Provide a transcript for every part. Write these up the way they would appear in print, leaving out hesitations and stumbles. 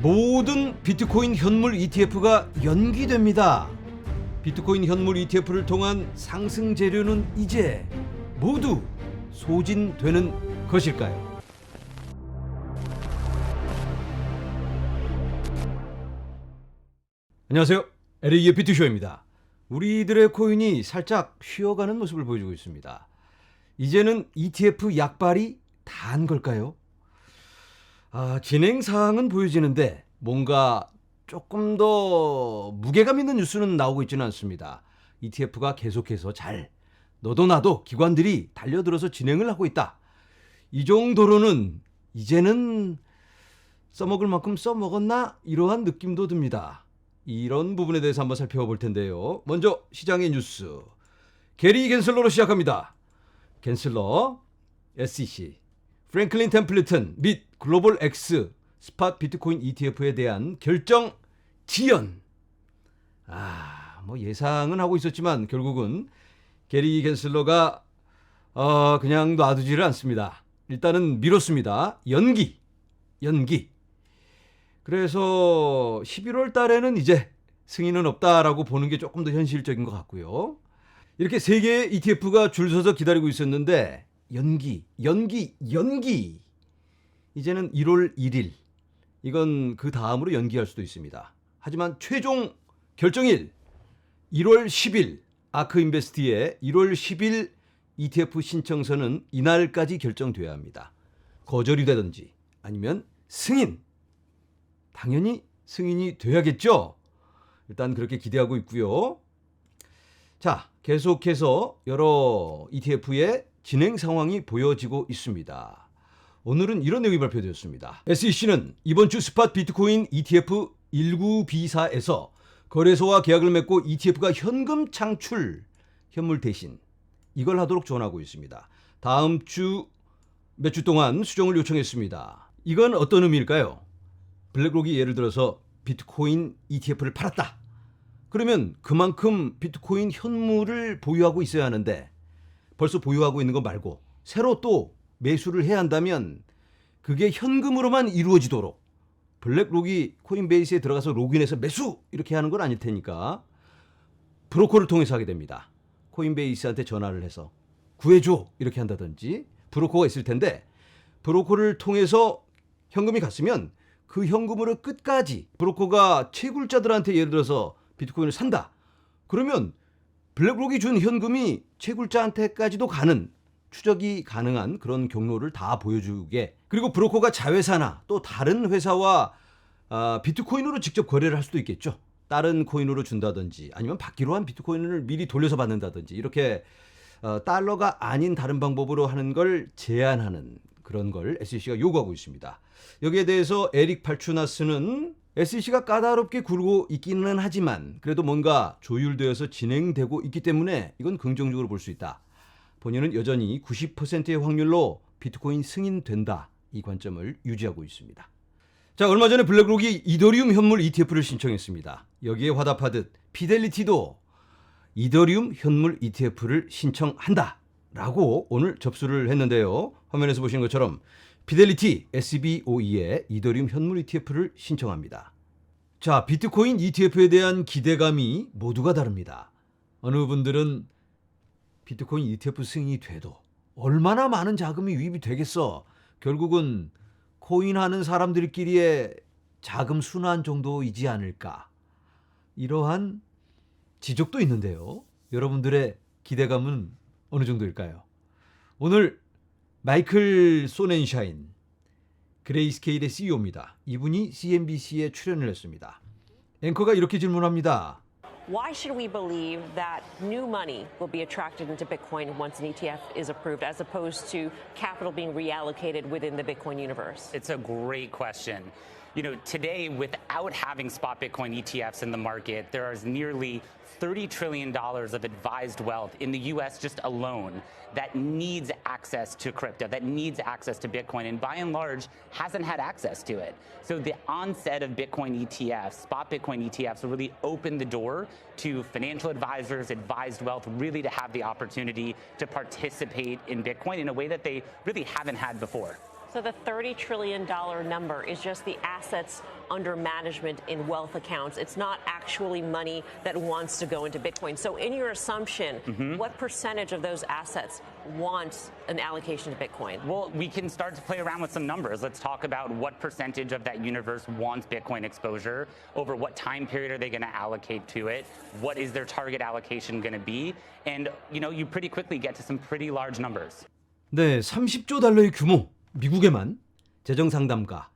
모든 비트코인 현물 ETF가 연기됩니다. 비트코인 현물 ETF를 통한 상승 재료는 이제 모두 소진되는 것일까요? 안녕하세요. LA의 비트쇼입니다. 우리들의 코인이 살짝 쉬어가는 모습을 보여주고 있습니다. 이제는 ETF 약발이 다한 걸까요? 진행 사항은 보여지는데 뭔가 조금 더 무게감 있는 뉴스는 나오고 있지는 않습니다. ETF가 계속해서 잘 너도 나도 기관들이 달려들어서 진행을 하고 있다. 이 정도로는 이제는 써먹을 만큼 써먹었나? 이러한 느낌도 듭니다. 이런 부분에 대해서 한번 살펴볼 텐데요. 먼저 시장의 뉴스. 게리 갠슬러로 시작합니다. 갠슬러, SEC, 프랭클린 템플턴 및 글로벌 X 스팟 비트코인 ETF에 대한 결정 지연. 예상은 하고 있었지만 결국은 게리 갠슬러가 그냥 놔두지를 않습니다. 일단은 미뤘습니다. 연기. 그래서 11월 달에는 이제 승인은 없다라고 보는 게 조금 더 현실적인 것 같고요. 이렇게 세 개의 ETF가 줄 서서 기다리고 있었는데 연기. 이제는 1월 1일. 이건 그 다음으로 연기할 수도 있습니다. 하지만 최종 결정일 1월 10일 아크인베스트의 1월 10일 ETF 신청서는 이날까지 결정돼야 합니다. 거절이 되든지 아니면 승인. 당연히 승인이 돼야겠죠. 일단 그렇게 기대하고 있고요. 자, 계속해서 여러 ETF의 진행 상황이 보여지고 있습니다. 오늘은 이런 내용이 발표되었습니다. SEC는 이번 주 스팟 비트코인 ETF 19B4에서 거래소와 계약을 맺고 ETF가 현금 창출, 현물 대신 이걸 하도록 조언하고 있습니다. 다음 주 몇 주 동안 수정을 요청했습니다. 이건 어떤 의미일까요? 블랙록이 예를 들어서 비트코인 ETF를 팔았다. 그러면 그만큼 비트코인 현물을 보유하고 있어야 하는데 벌써 보유하고 있는 거 말고 새로 또 매수를 해야 한다면 그게 현금으로만 이루어지도록 블랙록이 코인베이스에 들어가서 로그인해서 매수 이렇게 하는 건 아닐 테니까 브로커를 통해서 하게 됩니다. 코인베이스한테 전화를 해서 구해줘 이렇게 한다든지 브로커가 있을 텐데 브로커를 통해서 현금이 갔으면 그 현금으로 끝까지 브로커가 채굴자들한테 예를 들어서 비트코인을 산다. 그러면 블랙록이 준 현금이 채굴자한테까지도 가는 추적이 가능한 그런 경로를 다 보여주게. 그리고 브로커가 자회사나 또 다른 회사와 비트코인으로 직접 거래를 할 수도 있겠죠. 다른 코인으로 준다든지 아니면 받기로 한 비트코인을 미리 돌려서 받는다든지 이렇게 달러가 아닌 다른 방법으로 하는 걸 제한하는 그런 걸 SEC가 요구하고 있습니다. 여기에 대해서 에릭 팔추나스는 SEC가 까다롭게 굴고 있기는 하지만 그래도 뭔가 조율되어서 진행되고 있기 때문에 이건 긍정적으로 볼 수 있다. 본인은 여전히 90%의 확률로 비트코인 승인된다. 이 관점을 유지하고 있습니다. 자, 얼마 전에 블랙록이 이더리움 현물 ETF를 신청했습니다. 여기에 화답하듯 피델리티도 이더리움 현물 ETF를 신청한다. 라고 오늘 접수를 했는데요. 화면에서 보시는 것처럼 피델리티 SBOE의 이더리움 현물 ETF를 신청합니다. 자, 비트코인 ETF에 대한 기대감이 모두가 다릅니다. 어느 분들은 비트코인 ETF 승인이 돼도 얼마나 많은 자금이 유입이 되겠어. 결국은 코인하는 사람들끼리의 자금 순환 정도이지 않을까. 이러한 지적도 있는데요. 여러분들의 기대감은 어느 정도일까요? 오늘 마이클 소넨샤인, 그레이스케일의 CEO입니다. 이분이 CNBC에 출연을 했습니다. 앵커가 이렇게 질문합니다. Why should we believe that new money will be attracted into Bitcoin once an ETF is approved, as opposed to capital being reallocated within the Bitcoin universe? It's a great question. You know, today, without having spot Bitcoin ETFs in the market, there is nearly $30 trillion of advised wealth in the US just alone that needs access to crypto, that needs access to Bitcoin, and by and large hasn't had access to it. So the onset of Bitcoin ETFs, spot Bitcoin ETFs, will really open the door to financial advisors, advised wealth, really to have the opportunity to participate in Bitcoin in a way that they really haven't had before. So the $30 trillion number is just the assets under management in wealth accounts. It's not actually money that wants to go into Bitcoin. So in your assumption, what percentage of those assets want an allocation to Bitcoin? Well, we can start to play around with some numbers. Let's talk about what percentage of that universe wants Bitcoin exposure, over what time period are they going to allocate to it, what is their target allocation going to be, and you pretty quickly get to some pretty large numbers. 네, 30조 달러의 규모. 미국에만 재정상담가,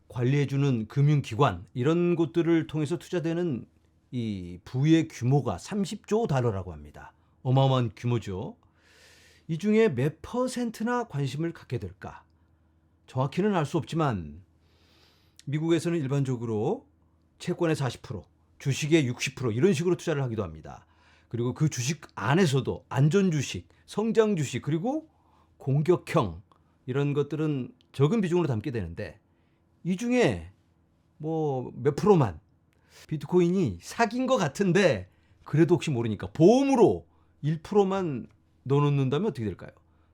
관리해주는 금융기관 이런 곳들을 통해서 투자되는 이 부의 규모가 30조 달러라고 합니다. 어마어마한 규모죠. 이 중에 몇 퍼센트나 관심을 갖게 될까? 정확히는 알 수 없지만 미국에서는 일반적으로 채권의 40%, 주식의 60% 이런 식으로 투자를 하기도 합니다. 그리고 그 주식 안에서도 안전주식, 성장주식 그리고 공격형 이런 것들은 적은 비중으로 담게 되는데 이 중에 뭐 몇 프로만 비트코인이 사기인 것 같은데 그래도 혹시 모르니까 보험으로 1%만 넣어놓는다면 어떻게 될까요?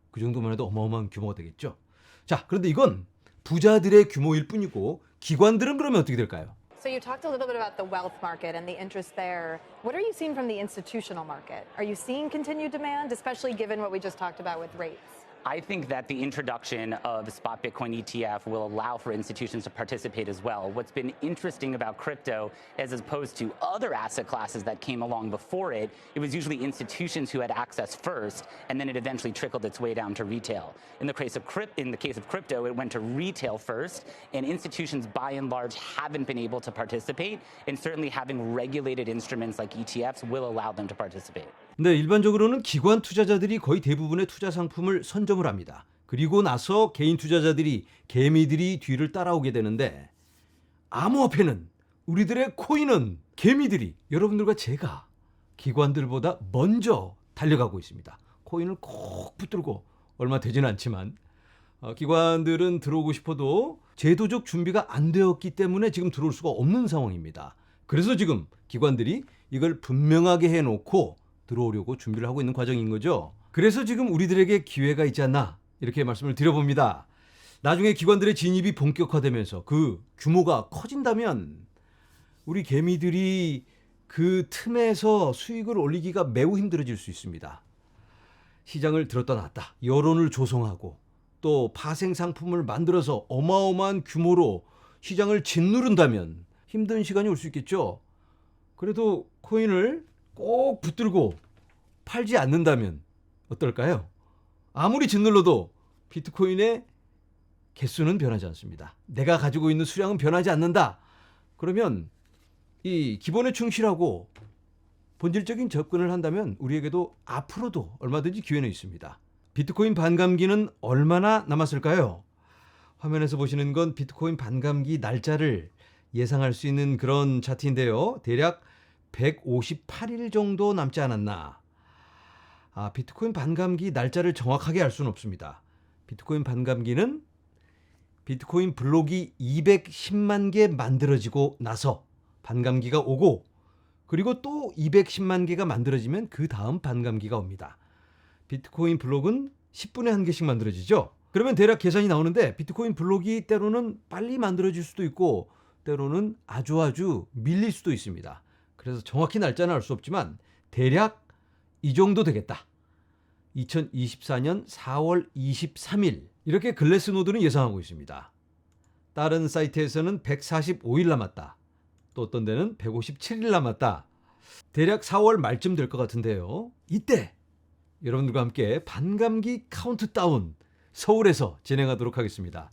그 정도만 해도 어마어마한 규모가 되겠죠. 자, 그런데 이건 부자들의 규모일 뿐이고 기관들은 그러면 어떻게 될까요? So you talked a little bit about the wealth market and the interest there. What are you seeing from the institutional market? Are you seeing continued demand, especially given what we just talked about with rates? I think that the introduction of the spot Bitcoin ETF will allow for institutions to participate as well. What's been interesting about crypto, as opposed to other asset classes that came along before it, it was usually institutions who had access first, and then it eventually trickled its way down to retail. In the case of crypto, it went to retail first, and institutions by and large haven't been able to participate, and certainly having regulated instruments like ETFs will allow them to participate. 네, 일반적으로는 기관 투자자들이 거의 대부분의 투자 상품을 선점을 합니다. 그리고 나서 개인 투자자들이, 개미들이 뒤를 따라오게 되는데 암호화폐는, 우리들의 코인은 개미들이, 여러분들과 제가 기관들보다 먼저 달려가고 있습니다. 코인을 꼭 붙들고 얼마 되지는 않지만 기관들은 들어오고 싶어도 제도적 준비가 안 되었기 때문에 지금 들어올 수가 없는 상황입니다. 그래서 지금 기관들이 이걸 분명하게 해놓고 들어오려고 준비를 하고 있는 과정인 거죠. 그래서 지금 우리들에게 기회가 있지 않나 이렇게 말씀을 드려봅니다. 나중에 기관들의 진입이 본격화되면서 그 규모가 커진다면 우리 개미들이 그 틈에서 수익을 올리기가 매우 힘들어질 수 있습니다. 시장을 들었다 놨다 여론을 조성하고 또 파생 상품을 만들어서 어마어마한 규모로 시장을 짓누른다면 힘든 시간이 올 수 있겠죠. 그래도 코인을 꼭 붙들고 팔지 않는다면 어떨까요? 아무리 짓눌러도 비트코인의 개수는 변하지 않습니다. 내가 가지고 있는 수량은 변하지 않는다. 그러면 이 기본에 충실하고 본질적인 접근을 한다면 우리에게도 앞으로도 얼마든지 기회는 있습니다. 비트코인 반감기는 얼마나 남았을까요? 화면에서 보시는 건 비트코인 반감기 날짜를 예상할 수 있는 그런 차트인데요. 대략 158일 정도 남지 않았나. 비트코인 반감기 날짜를 정확하게 알 수는 없습니다. 비트코인 반감기는 비트코인 블록이 210만 개 만들어지고 나서 반감기가 오고 그리고 또 210만 개가 만들어지면 그 다음 반감기가 옵니다. 비트코인 블록은 10분에 한 개씩 만들어지죠. 그러면 대략 계산이 나오는데 비트코인 블록이 때로는 빨리 만들어질 수도 있고 때로는 아주 밀릴 수도 있습니다. 그래서 정확히 날짜는 알 수 없지만 대략 이 정도 되겠다. 2024년 4월 23일 이렇게 글래스노드는 예상하고 있습니다. 다른 사이트에서는 145일 남았다. 또 어떤 데는 157일 남았다. 대략 4월 말쯤 될 것 같은데요. 이때 여러분들과 함께 반감기 카운트다운 서울에서 진행하도록 하겠습니다.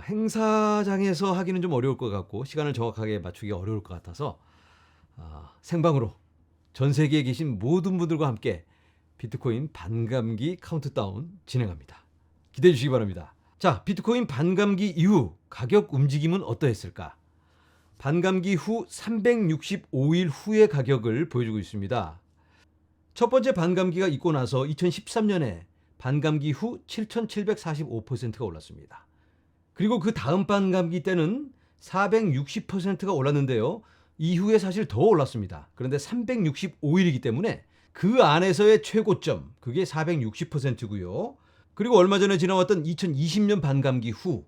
행사장에서 하기는 좀 어려울 것 같고 시간을 정확하게 맞추기 어려울 것 같아서 생방으로 전 세계에 계신 모든 분들과 함께 비트코인 반감기 카운트다운 진행합니다. 기대해 주시기 바랍니다. 자, 비트코인 반감기 이후 가격 움직임은 어떠했을까? 반감기 후 365일 후의 가격을 보여주고 있습니다. 첫 번째 반감기가 있고 나서 2013년에 반감기 후 7,745%가 올랐습니다. 그리고 그 다음 반감기 때는 460%가 올랐는데요. 이후에 사실 더 올랐습니다. 그런데 365일이기 때문에 그 안에서의 최고점, 그게 460%고요. 그리고 얼마 전에 지나왔던 2020년 반감기 후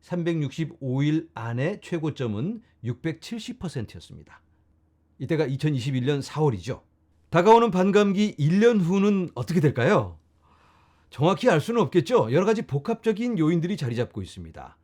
365일 안에 최고점은 670%였습니다. 이때가 2021년 4월이죠. 다가오는 반감기 1년 후는 어떻게 될까요? 정확히 알 수는 없겠죠. 여러 가지 복합적인 요인들이 자리 잡고 있습니다.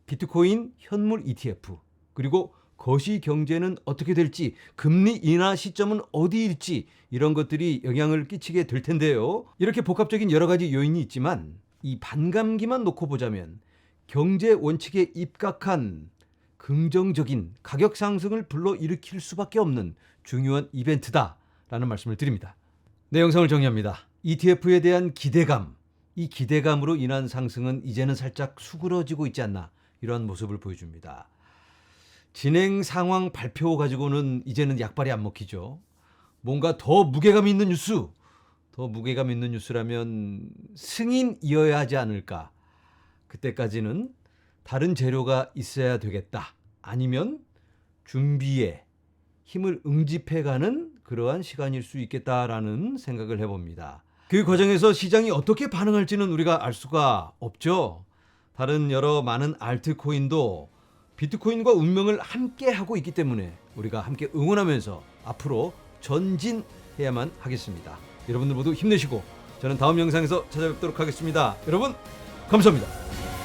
비트코인, 현물 ETF, 그리고 거시 경제는 어떻게 될지, 금리 인하 시점은 어디일지 이런 것들이 영향을 끼치게 될 텐데요. 이렇게 복합적인 여러 가지 요인이 있지만 이 반감기만 놓고 보자면 경제 원칙에 입각한 긍정적인 가격 상승을 불러일으킬 수밖에 없는 중요한 이벤트다라는 말씀을 드립니다. 내 영상을 정리합니다. ETF에 대한 기대감, 이 기대감으로 인한 상승은 이제는 살짝 수그러지고 있지 않나 이러한 모습을 보여줍니다. 진행 상황 발표 가지고는 이제는 약발이 안 먹히죠. 뭔가 더 무게감 있는 뉴스, 더 무게감 있는 뉴스라면 승인이어야 하지 않을까. 그때까지는 다른 재료가 있어야 되겠다. 아니면 준비에 힘을 응집해가는 그러한 시간일 수 있겠다라는 생각을 해봅니다. 그 과정에서 시장이 어떻게 반응할지는 우리가 알 수가 없죠. 다른 여러 많은 알트코인도 비트코인과 운명을 함께 하고 있기 때문에 우리가 함께 응원하면서 앞으로 전진해야만 하겠습니다. 여러분들 모두 힘내시고 저는 다음 영상에서 찾아뵙도록 하겠습니다. 여러분 감사합니다.